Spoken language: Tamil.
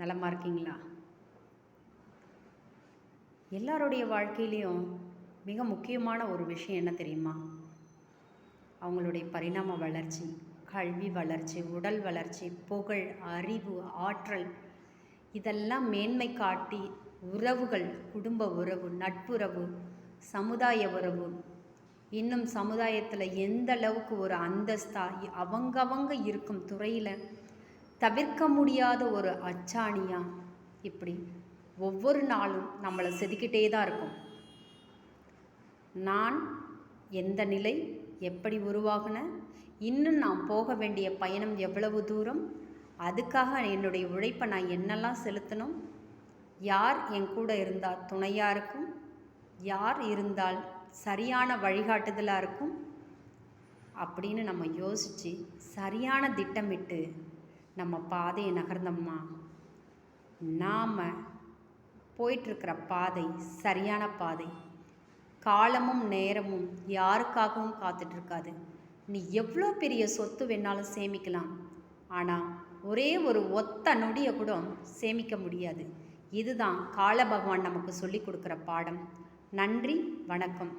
நலமா இருக்கீங்களா? எல்லாருடைய வாழ்க்கையிலையும் மிக முக்கியமான ஒரு விஷயம் என்ன தெரியுமா? அவங்களுடைய பரிணாம வளர்ச்சி, கல்வி வளர்ச்சி, உடல் வளர்ச்சி, புகழ், அறிவு, ஆற்றல் இதெல்லாம் மேன்மை காட்டி உறவுகள், குடும்ப உறவு, நட்புறவு, சமுதாய உறவு, இன்னும் சமுதாயத்தில் எந்த அளவுக்கு ஒரு அந்தஸ்தா அவங்கவங்க இருக்கும் துறையில் தவிர்க்க முடியாத ஒரு அச்சாணியா இப்படி ஒவ்வொரு நாளும் நம்மளை செதுக்கிட்டே தான் இருக்கும். நான் எந்த நிலை, எப்படி உருவாகினேன், இன்னும் நான் போக வேண்டிய பயணம் எவ்வளவு தூரம், அதுக்காக என்னுடைய உழைப்பை நான் என்னெல்லாம் செலுத்தணும், யார் என் கூட இருந்தால் துணையாக இருக்கும், யார் இருந்தால் சரியான வழிகாட்டுதலாக இருக்கும் அப்படின்னு நம்ம யோசித்து சரியான திட்டமிட்டு நம்ம பாதையை நகர்ந்தோம்னா நாம் போயிட்டுருக்கிற பாதை சரியான பாதை. காலமும் நேரமும் யாருக்காகவும் காத்துட்ருக்காது. நீ எவ்வளோ பெரிய சொத்து வேணாலும் சேமிக்கலாம், ஆனால் ஒரே ஒரு ஒத்த நொடியை கூட சேமிக்க முடியாது. இதுதான் கால பகவான் நமக்கு சொல்லி கொடுக்குற பாடம். நன்றி, வணக்கம்.